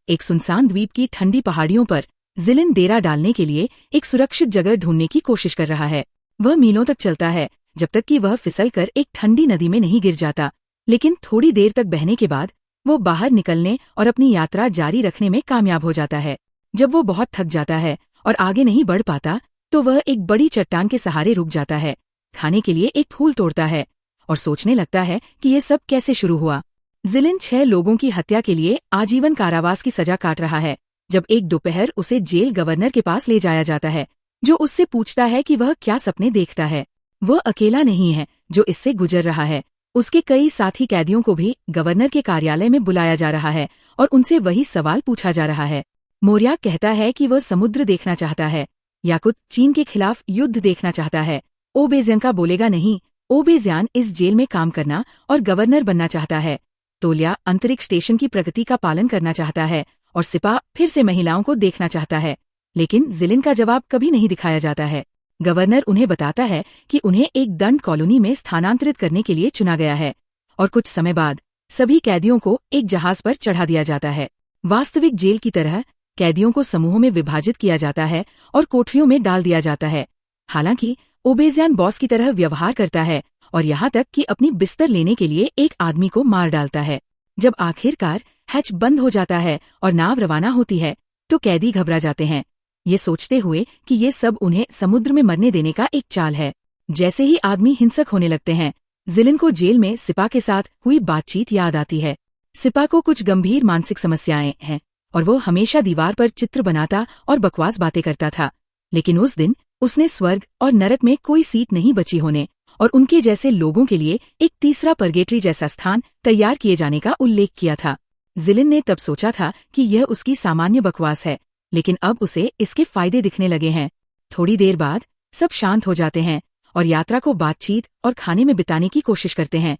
एक सुनसान द्वीप की ठंडी पहाड़ियों पर जिलिन डेरा डालने के लिए एक सुरक्षित जगह ढूंढने की कोशिश कर रहा है। वह मीलों तक चलता है जब तक कि वह फिसलकर एक ठंडी नदी में नहीं गिर जाता, लेकिन थोड़ी देर तक बहने के बाद वो बाहर निकलने और अपनी यात्रा जारी रखने में कामयाब हो जाता है। जब वो बहुत थक जाता है और आगे नहीं बढ़ पाता तो वह एक बड़ी चट्टान के सहारे रुक जाता है, खाने के लिए एक फूल तोड़ता है और सोचने लगता है कि ये सब कैसे शुरू हुआ। जिलिन 6 लोगों की हत्या के लिए आजीवन कारावास की सजा काट रहा है जब एक दोपहर उसे जेल गवर्नर के पास ले जाया जाता है, जो उससे पूछता है कि वह क्या सपने देखता है। वह अकेला नहीं है जो इससे गुजर रहा है, उसके कई साथी कैदियों को भी गवर्नर के कार्यालय में बुलाया जा रहा है और उनसे वही सवाल पूछा जा रहा है। मोरिया कहता है कि वह समुद्र देखना चाहता है, याकुत चीन के खिलाफ युद्ध देखना चाहता है। ओबेजियन का बोलेगा नहीं, ओबेजियन इस जेल में काम करना और गवर्नर बनना चाहता है। तोलिया अंतरिक्ष स्टेशन की प्रगति का पालन करना चाहता है और सिपा फिर से महिलाओं को देखना चाहता है, लेकिन जिलिन का जवाब कभी नहीं दिखाया जाता है। गवर्नर उन्हें बताता है कि उन्हें एक दंड कॉलोनी में स्थानांतरित करने के लिए चुना गया है और कुछ समय बाद सभी कैदियों को एक जहाज पर चढ़ा दिया जाता है। वास्तविक जेल की तरह कैदियों को समूहों में विभाजित किया जाता है और कोठरियों में डाल दिया जाता है। हालांकि ओबेजियन बॉस की तरह व्यवहार करता है और यहाँ तक कि अपनी बिस्तर लेने के लिए एक आदमी को मार डालता है। जब आखिरकार हैच बंद हो जाता है और नाव रवाना होती है तो कैदी घबरा जाते हैं, ये सोचते हुए कि ये सब उन्हें समुद्र में मरने देने का एक चाल है। जैसे ही आदमी हिंसक होने लगते हैं, जिलिन को जेल में सिपा के साथ हुई बातचीत याद आती है। सिपा को कुछ गंभीर मानसिक समस्याएं हैं और वो हमेशा दीवार पर चित्र बनाता और बकवास बातें करता था, लेकिन उस दिन उसने स्वर्ग और नरक में कोई सीट नहीं बची होने और उनके जैसे लोगों के लिए एक तीसरा परगेटरी जैसा स्थान तैयार किए जाने का उल्लेख किया था। जिलिन ने तब सोचा था कि यह उसकी सामान्य बकवास है, लेकिन अब उसे इसके फायदे दिखने लगे हैं। थोड़ी देर बाद सब शांत हो जाते हैं और यात्रा को बातचीत और खाने में बिताने की कोशिश करते हैं,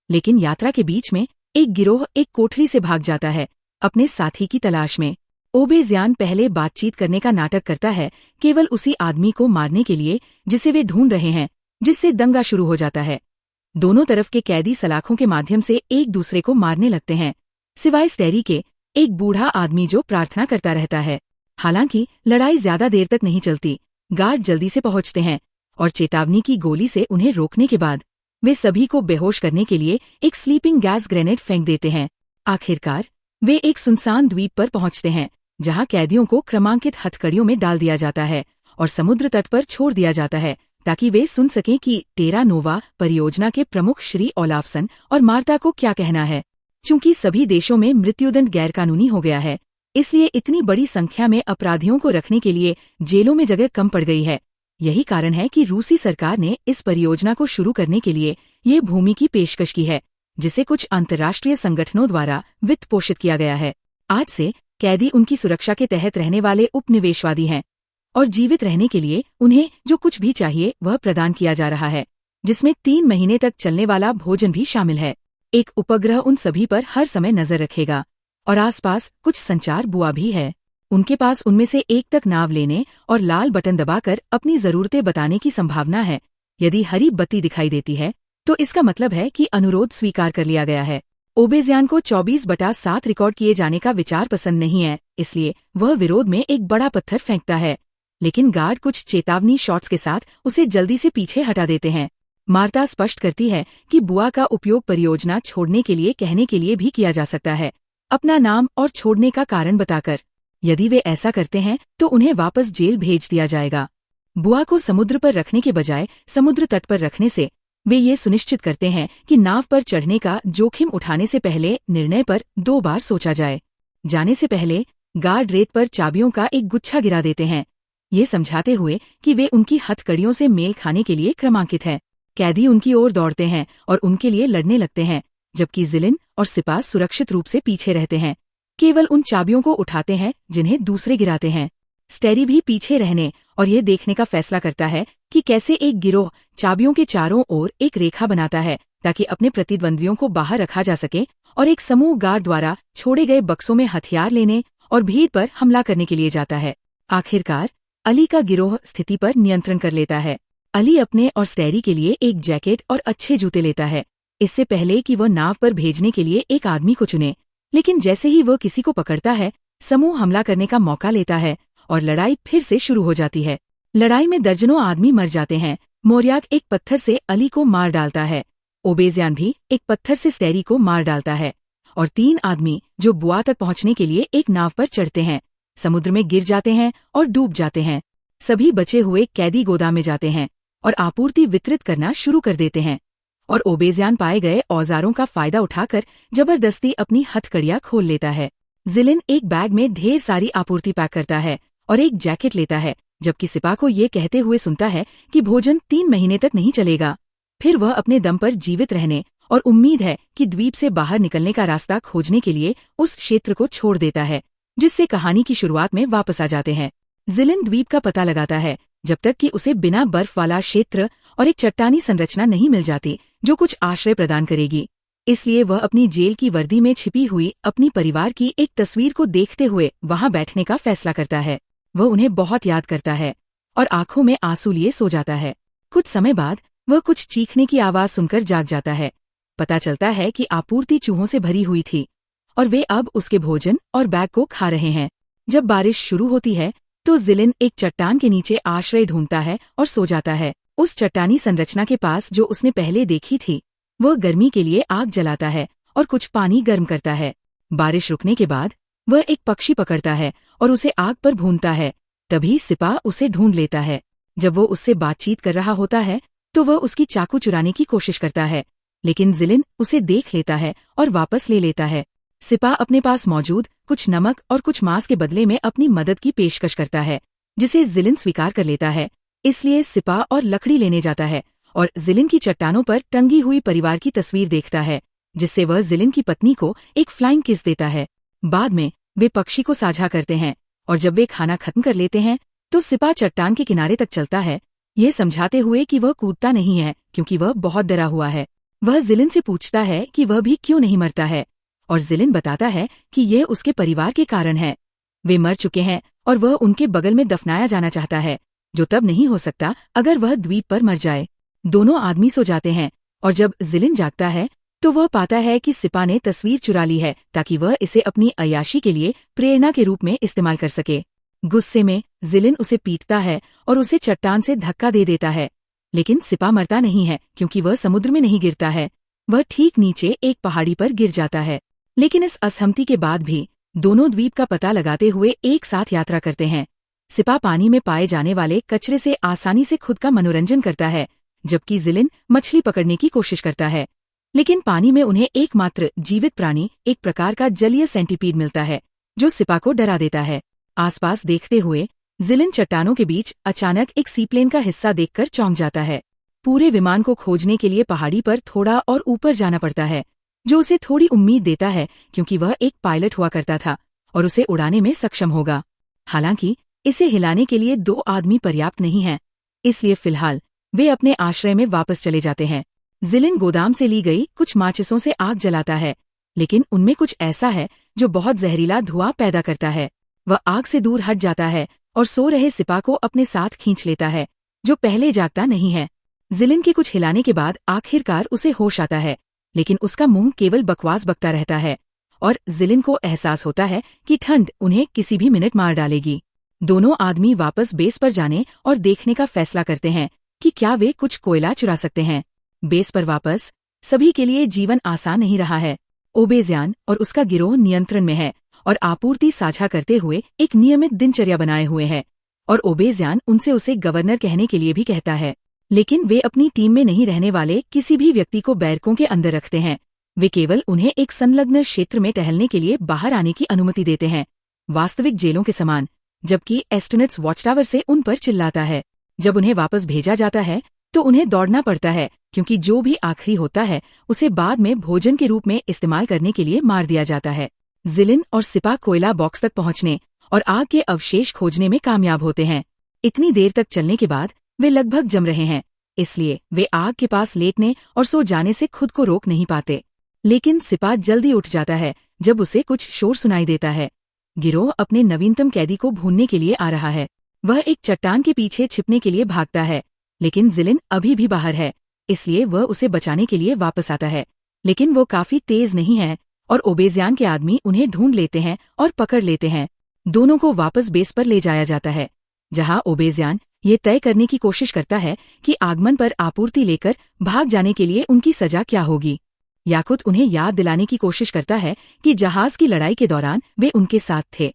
लेकिन यात्रा के बीच में एक गिरोह एक कोठरी से भाग जाता है अपने साथी की तलाश में। ओबेजियन पहले बातचीत करने का नाटक करता है, केवल उसी आदमी को मारने के लिए जिसे वे ढूंढ रहे हैं, जिससे दंगा शुरू हो जाता है। दोनों तरफ के कैदी सलाखों के माध्यम से एक दूसरे को मारने लगते हैं, सिवाय स्टेरी के, एक बूढ़ा आदमी जो प्रार्थना करता रहता है। हालांकि लड़ाई ज्यादा देर तक नहीं चलती। गार्ड जल्दी से पहुंचते हैं और चेतावनी की गोली से उन्हें रोकने के बाद वे सभी को बेहोश करने के लिए एक स्लीपिंग गैस ग्रेनेड फेंक देते हैं। आखिरकार वे एक सुनसान द्वीप पर पहुंचते हैं जहां कैदियों को क्रमांकित हथकड़ियों में डाल दिया जाता है और समुद्र तट पर छोड़ दिया जाता है ताकि वे सुन सकें कि टेरा नोवा परियोजना के प्रमुख श्री ओलाफसन और मार्ता को क्या कहना है। चूंकि सभी देशों में मृत्युदंड गैरकानूनी हो गया है, इसलिए इतनी बड़ी संख्या में अपराधियों को रखने के लिए जेलों में जगह कम पड़ गई है। यही कारण है कि रूसी सरकार ने इस परियोजना को शुरू करने के लिए ये भूमि की पेशकश की है, जिसे कुछ अंतर्राष्ट्रीय संगठनों द्वारा वित्त पोषित किया गया है। आज से कैदी उनकी सुरक्षा के तहत रहने वाले उपनिवेशवादी हैं और जीवित रहने के लिए उन्हें जो कुछ भी चाहिए वह प्रदान किया जा रहा है, जिसमें 3 महीने तक चलने वाला भोजन भी शामिल है। एक उपग्रह उन सभी पर हर समय नजर रखेगा और आसपास कुछ संचार बुआ भी है। उनके पास उनमें से एक तक नाव लेने और लाल बटन दबाकर अपनी जरूरतें बताने की संभावना है। यदि हरी बत्ती दिखाई देती है तो इसका मतलब है कि अनुरोध स्वीकार कर लिया गया है। ओबेजियन को 24/7 रिकॉर्ड किए जाने का विचार पसंद नहीं है, इसलिए वह विरोध में एक बड़ा पत्थर फेंकता है, लेकिन गार्ड कुछ चेतावनी शॉट्स के साथ उसे जल्दी से पीछे हटा देते हैं। मार्ता स्पष्ट करती है कि बुआ का उपयोग परियोजना छोड़ने के लिए कहने के लिए भी किया जा सकता है, अपना नाम और छोड़ने का कारण बताकर। यदि वे ऐसा करते हैं तो उन्हें वापस जेल भेज दिया जाएगा। बुआ को समुद्र पर रखने के बजाय समुद्र तट पर रखने से वे ये सुनिश्चित करते हैं कि नाव पर चढ़ने का जोखिम उठाने से पहले निर्णय पर 2 बार सोचा जाए। जाने से पहले गार्ड रेत पर चाबियों का एक गुच्छा गिरा देते हैं, ये समझाते हुए कि वे उनकी हथकड़ियों से मेल खाने के लिए क्रमांकित हैं। कैदी उनकी ओर दौड़ते हैं और उनके लिए लड़ने लगते हैं, जबकि जिलिन और सिपा सुरक्षित रूप से पीछे रहते हैं, केवल उन चाबियों को उठाते हैं जिन्हें दूसरे गिराते हैं। स्टेरी भी पीछे रहने और यह देखने का फैसला करता है कि कैसे एक गिरोह चाबियों के चारों ओर एक रेखा बनाता है ताकि अपने प्रतिद्वंद्वियों को बाहर रखा जा सके, और एक समूह गार्ड द्वारा छोड़े गए बक्सों में हथियार लेने और भीड़ पर हमला करने के लिए जाता है। आखिरकार अली का गिरोह स्थिति पर नियंत्रण कर लेता है। अली अपने और स्टेरी के लिए एक जैकेट और अच्छे जूते लेता है, इससे पहले कि वह नाव पर भेजने के लिए एक आदमी को चुने, लेकिन जैसे ही वह किसी को पकड़ता है समूह हमला करने का मौका लेता है और लड़ाई फिर से शुरू हो जाती है। लड़ाई में दर्जनों आदमी मर जाते हैं। मोर्याक एक पत्थर से अली को मार डालता है। ओबेज़ियान भी एक पत्थर से स्टेरी को मार डालता है और 3 आदमी जो बुआ तक पहुंचने के लिए एक नाव पर चढ़ते हैं, समुद्र में गिर जाते हैं और डूब जाते हैं। सभी बचे हुए कैदी गोदाम में जाते हैं और आपूर्ति वितरित करना शुरू कर देते हैं और ओबेज़ियान पाए गए औजारों का फायदा उठाकर जबरदस्ती अपनी हथकड़ियां खोल लेता है। ज़िलिन एक बैग में ढेर सारी आपूर्ति पैक करता है और एक जैकेट लेता है, जबकि सिपा को ये कहते हुए सुनता है कि भोजन 3 महीने तक नहीं चलेगा। फिर वह अपने दम पर जीवित रहने और उम्मीद है कि द्वीप से बाहर निकलने का रास्ता खोजने के लिए उस क्षेत्र को छोड़ देता है, जिससे कहानी की शुरुआत में वापस आ जाते हैं। ज़िलिन द्वीप का पता लगाता है जब तक कि उसे बिना बर्फ वाला क्षेत्र और एक चट्टानी संरचना नहीं मिल जाती जो कुछ आश्रय प्रदान करेगी। इसलिए वह अपनी जेल की वर्दी में छिपी हुई अपनी परिवार की एक तस्वीर को देखते हुए वहां बैठने का फैसला करता है। वह उन्हें बहुत याद करता है और आंखों में आंसू लिए सो जाता है। कुछ समय बाद वह कुछ चीखने की आवाज सुनकर जाग जाता है। पता चलता है कि आपूर्ति चूहों से भरी हुई थी और वे अब उसके भोजन और बैग को खा रहे हैं। जब बारिश शुरू होती है तो ज़िलिन एक चट्टान के नीचे आश्रय ढूंढता है और सो जाता है। उस चट्टानी संरचना के पास जो उसने पहले देखी थी, वह गर्मी के लिए आग जलाता है और कुछ पानी गर्म करता है। बारिश रुकने के बाद वह एक पक्षी पकड़ता है और उसे आग पर भूनता है। तभी सिपा उसे ढूंढ लेता है। जब वो उससे बातचीत कर रहा होता है तो वह उसकी चाकू चुराने की कोशिश करता है, लेकिन ज़िलिन उसे देख लेता है और वापस ले लेता है। सिपा अपने पास मौजूद कुछ नमक और कुछ मांस के बदले में अपनी मदद की पेशकश करता है, जिसे ज़िलिन स्वीकार कर लेता है। इसलिए सिपा और लकड़ी लेने जाता है और ज़िलिन की चट्टानों पर टंगी हुई परिवार की तस्वीर देखता है, जिससे वह ज़िलिन की पत्नी को एक फ्लाइंग किस देता है। बाद में वे पक्षी को साझा करते हैं और जब वे खाना खत्म कर लेते हैं तो सिपा चट्टान के किनारे तक चलता है, ये समझाते हुए कि वह कूदता नहीं है क्योंकि वह बहुत डरा हुआ है। वह ज़िलिन से पूछता है कि वह भी क्यों नहीं मरता है और ज़िलिन बताता है कि ये उसके परिवार के कारण है। वे मर चुके हैं और वह उनके बगल में दफनाया जाना चाहता है, जो तब नहीं हो सकता अगर वह द्वीप पर मर जाए। दोनों आदमी सो जाते हैं और जब ज़िलिन जागता है तो वह पाता है कि सिपा ने तस्वीर चुरा ली है ताकि वह इसे अपनी अय्याशी के लिए प्रेरणा के रूप में इस्तेमाल कर सके। गुस्से में ज़िलिन उसे पीटता है और उसे चट्टान से धक्का दे देता है, लेकिन सिपा मरता नहीं है क्योंकि वह समुद्र में नहीं गिरता है। वह ठीक नीचे एक पहाड़ी पर गिर जाता है। लेकिन इस असहमति के बाद भी दोनों द्वीप का पता लगाते हुए एक साथ यात्रा करते हैं। सिपा पानी में पाए जाने वाले कचरे से आसानी से खुद का मनोरंजन करता है, जबकि ज़िलिन मछली पकड़ने की कोशिश करता है। लेकिन पानी में उन्हें एकमात्र जीवित प्राणी एक प्रकार का जलीय सेंटीपीड मिलता है, जो सिपा को डरा देता है। आसपास देखते हुए ज़िलिन चट्टानों के बीच अचानक एक सीप्लेन का हिस्सा देखकर चौंक जाता है। पूरे विमान को खोजने के लिए पहाड़ी पर थोड़ा और ऊपर जाना पड़ता है, जो उसे थोड़ी उम्मीद देता है क्योंकि वह एक पायलट हुआ करता था और उसे उड़ाने में सक्षम होगा। हालांकि इसे हिलाने के लिए 2 आदमी पर्याप्त नहीं हैं, इसलिए फिलहाल वे अपने आश्रय में वापस चले जाते हैं। ज़िलिन गोदाम से ली गई कुछ माचिसों से आग जलाता है, लेकिन उनमें कुछ ऐसा है जो बहुत जहरीला धुआं पैदा करता है। वह आग से दूर हट जाता है और सो रहे सिपा को अपने साथ खींच लेता है, जो पहले जागता नहीं है। ज़िलिन के कुछ हिलाने के बाद आखिरकार उसे होश आता है, लेकिन उसका मुंह केवल बकवास बकता रहता है और ज़िलिन को एहसास होता है कि ठंड उन्हें किसी भी मिनट मार डालेगी। दोनों आदमी वापस बेस पर जाने और देखने का फैसला करते हैं कि क्या वे कुछ कोयला चुरा सकते हैं। बेस पर वापस सभी के लिए जीवन आसान नहीं रहा है। ओबेज़ियान और उसका गिरोह नियंत्रण में है और आपूर्ति साझा करते हुए एक नियमित दिनचर्या बनाए हुए है और ओबेज़ियान उनसे उसे गवर्नर कहने के लिए भी कहता है। लेकिन वे अपनी टीम में नहीं रहने वाले किसी भी व्यक्ति को बैरकों के अंदर रखते हैं। वे केवल उन्हें एक संलग्न क्षेत्र में टहलने के लिए बाहर आने की अनुमति देते हैं, वास्तविक जेलों के समान, जबकि एस्टोनेट्स वॉच टावर से उन पर चिल्लाता है। जब उन्हें वापस भेजा जाता है तो उन्हें दौड़ना पड़ता है क्योंकि जो भी आखिरी होता है उसे बाद में भोजन के रूप में इस्तेमाल करने के लिए मार दिया जाता है। ज़िलिन और सिपा कोयला बॉक्स तक पहुंचने और आग के अवशेष खोजने में कामयाब होते हैं। इतनी देर तक चलने के बाद वे लगभग जम रहे हैं, इसलिए वे आग के पास लेटने और सो जाने से खुद को रोक नहीं पाते। लेकिन सिपा जल्दी उठ जाता है जब उसे कुछ शोर सुनाई देता है। गिरोह अपने नवीनतम कैदी को भूनने के लिए आ रहा है। वह एक चट्टान के पीछे छिपने के लिए भागता है, लेकिन ज़िलिन अभी भी बाहर है, इसलिए वह उसे बचाने के लिए वापस आता है। लेकिन वो काफी तेज नहीं है और ओबेजियान के आदमी उन्हें ढूंढ लेते हैं और पकड़ लेते हैं। दोनों को वापस बेस पर ले जाया जाता है, जहां ओबेजियान ये तय करने की कोशिश करता है कि आगमन पर आपूर्ति लेकर भाग जाने के लिए उनकी सजा क्या होगी। याकुत उन्हें याद दिलाने की कोशिश करता है कि जहाज की लड़ाई के दौरान वे उनके साथ थे,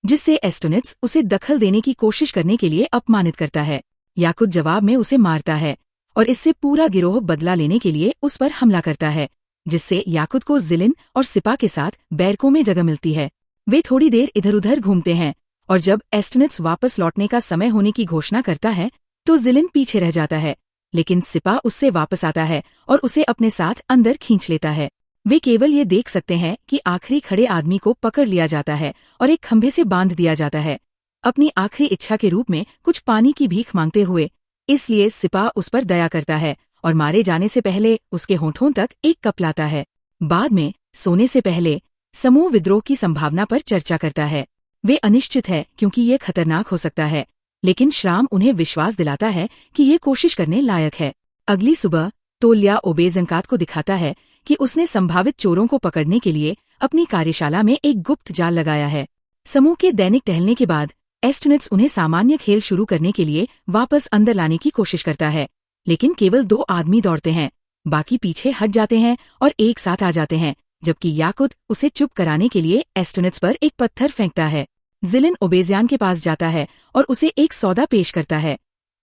जिससे एस्टोनिट्स उसे दखल देने की कोशिश करने के लिए अपमानित करता है। याकुत जवाब में उसे मारता है और इससे पूरा गिरोह बदला लेने के लिए उस पर हमला करता है, जिससे याकुत को जिलिन और सिपा के साथ बैरकों में जगह मिलती है। वे थोड़ी देर इधर उधर घूमते हैं और जब एस्टोनिट्स वापस लौटने का समय होने की घोषणा करता है तो जिलिन पीछे रह जाता है, लेकिन सिपा उससे वापस आता है और उसे अपने साथ अंदर खींच लेता है। वे केवल ये देख सकते हैं कि आखिरी खड़े आदमी को पकड़ लिया जाता है और एक खंभे से बांध दिया जाता है, अपनी आखिरी इच्छा के रूप में कुछ पानी की भीख मांगते हुए। इसलिए सिपा उस पर दया करता है और मारे जाने से पहले उसके होठों तक एक कप लाता है। बाद में सोने से पहले समूह विद्रोह की संभावना पर चर्चा करता है। वे अनिश्चित है क्योंकि ये खतरनाक हो सकता है, लेकिन श्राम उन्हें विश्वास दिलाता है कि ये कोशिश करने लायक है। अगली सुबह तोल्या ओबेजंकात को दिखाता है कि उसने संभावित चोरों को पकड़ने के लिए अपनी कार्यशाला में एक गुप्त जाल लगाया है। समूह के दैनिक टहलने के बाद एस्टोनिट्स उन्हें सामान्य खेल शुरू करने के लिए वापस अंदर लाने की कोशिश करता है, लेकिन केवल 2 आदमी दौड़ते हैं, बाकी पीछे हट जाते हैं और एक साथ आ जाते हैं, जबकि याकुत उसे चुप कराने के लिए एस्टोनिट्स पर एक पत्थर फेंकता है। जिलिन ओबेजियान के पास जाता है और उसे एक सौदा पेश करता है।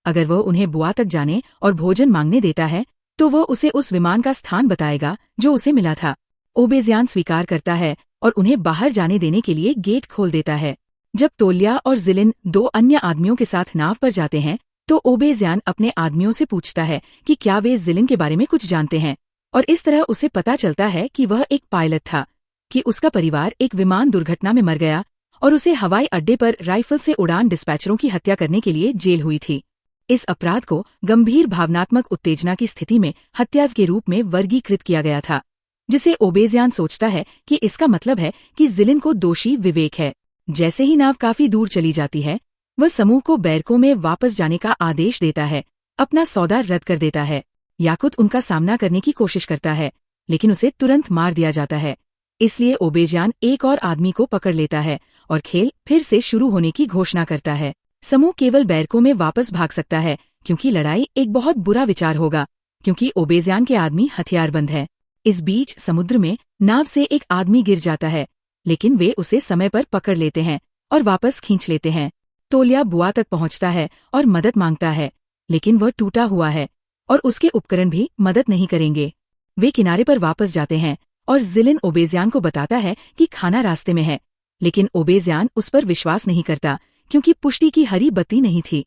अगर वह उन्हें बुआ तक जाने और भोजन मांगने देता है तो वह उसे उस विमान का स्थान बताएगा जो उसे मिला था। ओबेजियान स्वीकार करता है और उन्हें बाहर जाने देने के लिए गेट खोल देता है। जब तोल्या और जिलिन 2 अन्य आदमियों के साथ नाव पर जाते हैं तो ओबेजियान अपने आदमियों से पूछता है कि क्या वे जिलिन के बारे में कुछ जानते हैं, और इस तरह उसे पता चलता है कि वह एक पायलट था, कि उसका परिवार एक विमान दुर्घटना में मर गया और उसे हवाई अड्डे पर राइफल से उड़ान डिस्पैचरों की हत्या करने के लिए जेल हुई थी। इस अपराध को गंभीर भावनात्मक उत्तेजना की स्थिति में हत्या के रूप में वर्गीकृत किया गया था, जिसे ओबेजियान सोचता है कि इसका मतलब है कि जिलिन को दोषी विवेक है। जैसे ही नाव काफी दूर चली जाती है, वह समूह को बैरकों में वापस जाने का आदेश देता है, अपना सौदा रद्द कर देता है। याकुत उनका सामना करने की कोशिश करता है, लेकिन उसे तुरंत मार दिया जाता है। इसलिए ओबेजियान एक और आदमी को पकड़ लेता है और खेल फिर से शुरू होने की घोषणा करता है। समूह केवल बैरकों में वापस भाग सकता है क्योंकि लड़ाई एक बहुत बुरा विचार होगा, क्योंकि ओबेजियान के आदमी हथियारबंद है। इस बीच समुद्र में नाव से एक आदमी गिर जाता है, लेकिन वे उसे समय पर पकड़ लेते हैं और वापस खींच लेते हैं। तोल्या बुआ तक पहुंचता है और मदद मांगता है, लेकिन वह टूटा हुआ है और उसके उपकरण भी मदद नहीं करेंगे। वे किनारे पर वापस जाते हैं और जिलिन ओबेजियान को बताता है कि खाना रास्ते में है, लेकिन ओबेजियान उस पर विश्वास नहीं करता क्योंकि पुष्टि की हरी बत्ती नहीं थी।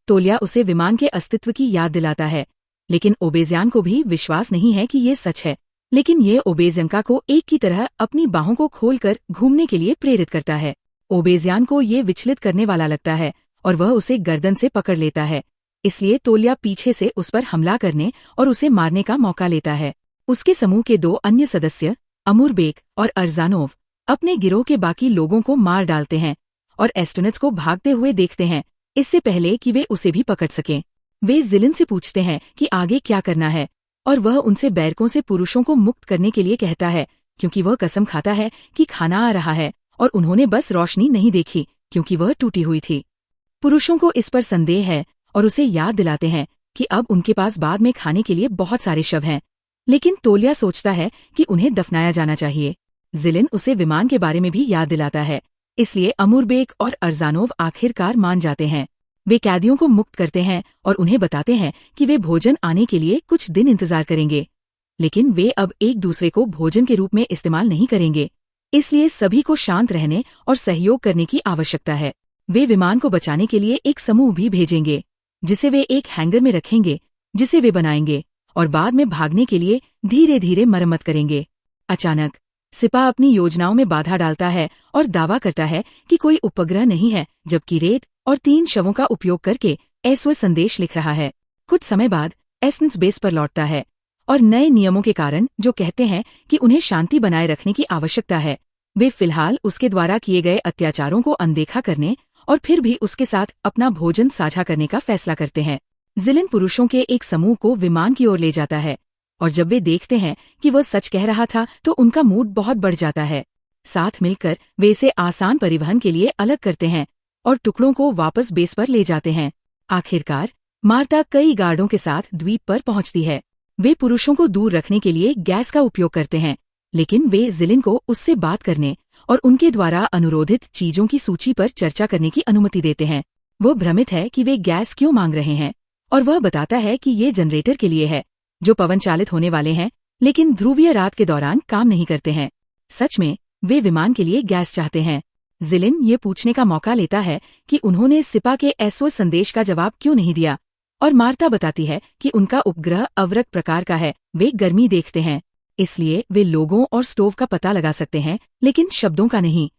तोल्या उसे विमान के अस्तित्व की याद दिलाता है, लेकिन ओबेजियान को भी विश्वास नहीं है कि ये सच है। लेकिन ये ओबेजियंका को एक की तरह अपनी बाहों को खोलकर घूमने के लिए प्रेरित करता है। ओबेजियान को ये विचलित करने वाला लगता है और वह उसे गर्दन से पकड़ लेता है। इसलिए तोल्या पीछे से उस पर हमला करने और उसे मारने का मौका लेता है। उसके समूह के 2 अन्य सदस्य अमूरबेक और अर्जानोव अपने गिरोह के बाकी लोगों को मार डालते हैं और एस्टोनिट्स को भागते हुए देखते हैं, इससे पहले कि वे उसे भी पकड़ सकें। वे जिलिन से पूछते हैं कि आगे क्या करना है, और वह उनसे बैरकों से पुरुषों को मुक्त करने के लिए कहता है, क्योंकि वह कसम खाता है कि खाना आ रहा है और उन्होंने बस रोशनी नहीं देखी क्योंकि वह टूटी हुई थी। पुरुषों को इस पर संदेह है और उसे याद दिलाते हैं कि अब उनके पास बाद में खाने के लिए बहुत सारे शव हैं, लेकिन तोल्या सोचता है कि उन्हें दफनाया जाना चाहिए। जिलिन उसे विमान के बारे में भी याद दिलाता है, इसलिए अमूरबेक और अर्जानोव आखिरकार मान जाते हैं। वे कैदियों को मुक्त करते हैं और उन्हें बताते हैं कि वे भोजन आने के लिए कुछ दिन इंतजार करेंगे, लेकिन वे अब एक दूसरे को भोजन के रूप में इस्तेमाल नहीं करेंगे। इसलिए सभी को शांत रहने और सहयोग करने की आवश्यकता है। वे विमान को बचाने के लिए एक समूह भी भेजेंगे, जिसे वे एक हैंगर में रखेंगे, जिसे वे बनाएंगे और बाद में भागने के लिए धीरे धीरे मरम्मत करेंगे। अचानक सिपा अपनी योजनाओं में बाधा डालता है और दावा करता है कि कोई उपग्रह नहीं है, जबकि रेत और 3 शवों का उपयोग करके एसओएस संदेश लिख रहा है। कुछ समय बाद एस्टोनिट्स बेस पर लौटता है और नए नियमों के कारण जो कहते हैं कि उन्हें शांति बनाए रखने की आवश्यकता है, वे फिलहाल उसके द्वारा किए गए अत्याचारों को अनदेखा करने और फिर भी उसके साथ अपना भोजन साझा करने का फैसला करते हैं। जिलिन पुरुषों के एक समूह को विमान की ओर ले जाता है और जब वे देखते हैं कि वह सच कह रहा था तो उनका मूड बहुत बढ़ जाता है। साथ मिलकर वे इसे आसान परिवहन के लिए अलग करते हैं और टुकड़ों को वापस बेस पर ले जाते हैं। आखिरकार मार्ता कई गार्डों के साथ द्वीप पर पहुंचती है। वे पुरुषों को दूर रखने के लिए गैस का उपयोग करते हैं, लेकिन वे जिलिन को उससे बात करने और उनके द्वारा अनुरोधित चीजों की सूची पर चर्चा करने की अनुमति देते हैं। वो भ्रमित है कि वे गैस क्यों मांग रहे हैं और वह बताता है कि ये जनरेटर के लिए है जो पवन चालित होने वाले हैं, लेकिन ध्रुवीय रात के दौरान काम नहीं करते हैं। सच में वे विमान के लिए गैस चाहते हैं। जिलिन ये पूछने का मौका लेता है कि उन्होंने सिपा के एसओएस संदेश का जवाब क्यों नहीं दिया, और मार्ता बताती है कि उनका उपग्रह अवरक्त प्रकार का है, वे गर्मी देखते हैं, इसलिए वे लोगों और स्टोव का पता लगा सकते हैं, लेकिन शब्दों का नहीं।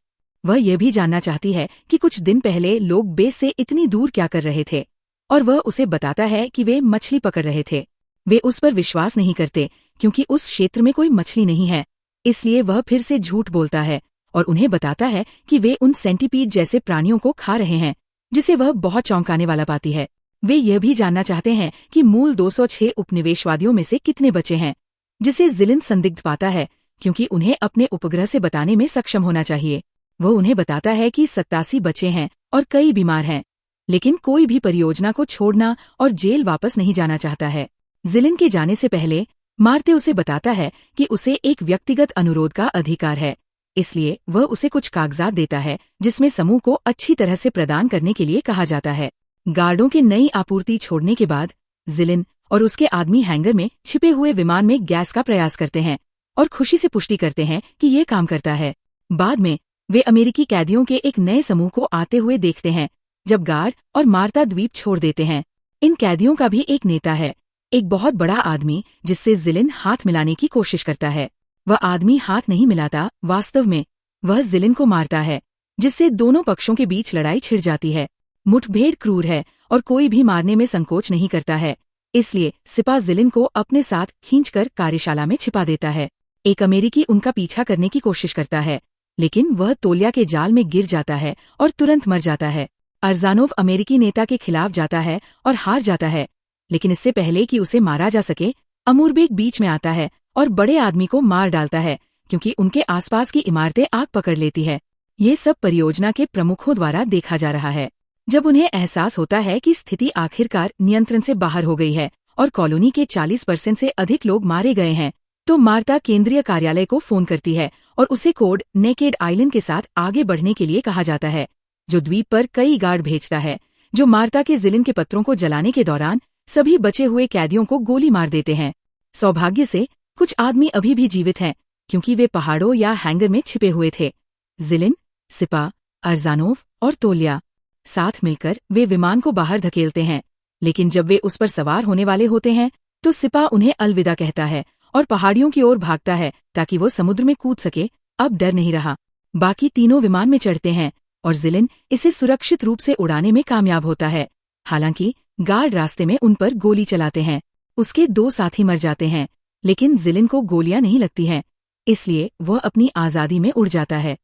वह यह भी जानना चाहती है कि कुछ दिन पहले लोग बेस से इतनी दूर क्या कर रहे थे, और वह उसे बताता है कि वे मछली पकड़ रहे थे। वे उस पर विश्वास नहीं करते क्योंकि उस क्षेत्र में कोई मछली नहीं है, इसलिए वह फिर से झूठ बोलता है और उन्हें बताता है कि वे उन सेंटीपीड जैसे प्राणियों को खा रहे हैं, जिसे वह बहुत चौंकाने वाला पाती है। वे यह भी जानना चाहते हैं कि मूल 206 उपनिवेशवादियों में से कितने बचे हैं, जिसे जिलिन संदिग्ध पाता है क्योंकि उन्हें अपने उपग्रह से बताने में सक्षम होना चाहिए। वह उन्हें बताता है कि 87 बचे हैं और कई बीमार हैं, लेकिन कोई भी परियोजना को छोड़ना और जेल वापस नहीं जाना चाहता है। जिलिन के जाने से पहले मार्ते उसे बताता है कि उसे एक व्यक्तिगत अनुरोध का अधिकार है, इसलिए वह उसे कुछ कागजात देता है जिसमें समूह को अच्छी तरह से प्रदान करने के लिए कहा जाता है। गार्डों के नई आपूर्ति छोड़ने के बाद जिलिन और उसके आदमी हैंगर में छिपे हुए विमान में गैस का प्रयास करते हैं और खुशी से पुष्टि करते हैं कि ये काम करता है। बाद में वे अमेरिकी कैदियों के एक नए समूह को आते हुए देखते हैं जब गार्ड और मार्ता द्वीप छोड़ देते हैं। इन कैदियों का भी एक नेता है, एक बहुत बड़ा आदमी जिससे जिलिन हाथ मिलाने की कोशिश करता है। वह आदमी हाथ नहीं मिलाता, वास्तव में वह जिलिन को मारता है, जिससे दोनों पक्षों के बीच लड़ाई छिड़ जाती है। मुठभेड़ क्रूर है और कोई भी मारने में संकोच नहीं करता है, इसलिए सिपा जिलिन को अपने साथ खींचकर कार्यशाला में छिपा देता है। एक अमेरिकी उनका पीछा करने की कोशिश करता है, लेकिन वह तोलिया के जाल में गिर जाता है और तुरंत मर जाता है। अर्जानोव अमेरिकी नेता के खिलाफ जाता है और हार जाता है, लेकिन इससे पहले कि उसे मारा जा सके, अमूरबेग बीच में आता है और बड़े आदमी को मार डालता है क्योंकि उनके आसपास की इमारतें आग पकड़ लेती है। ये सब परियोजना के प्रमुखों द्वारा देखा जा रहा है। जब उन्हें एहसास होता है कि स्थिति आखिरकार नियंत्रण से बाहर हो गई है और कॉलोनी के 40% से अधिक लोग मारे गए हैं, तो मार्ता केंद्रीय कार्यालय को फोन करती है और उसे कोड नेकेड आइलैंड के साथ आगे बढ़ने के लिए कहा जाता है, जो द्वीप पर कई गार्ड भेजता है, जो मार्ता के जिलिन के पत्रों को जलाने के दौरान सभी बचे हुए कैदियों को गोली मार देते हैं। सौभाग्य से कुछ आदमी अभी भी जीवित हैं क्योंकि वे पहाड़ों या हैंगर में छिपे हुए थे। जिलिन, सिपा, अर्जानोव और तोलिया साथ मिलकर वे विमान को बाहर धकेलते हैं, लेकिन जब वे उस पर सवार होने वाले होते हैं तो सिपा उन्हें अलविदा कहता है और पहाड़ियों की ओर भागता है ताकि वो समुद्र में कूद सके। अब डर नहीं रहा। बाकी तीनों विमान में चढ़ते हैं और जिलिन इसे सुरक्षित रूप से उड़ाने में कामयाब होता है। हालांकि गार्ड रास्ते में उन पर गोली चलाते हैं। उसके 2 साथी मर जाते हैं, लेकिन जिलिन को गोलियां नहीं लगती हैं, इसलिए वह अपनी आजादी में उड़ जाता है।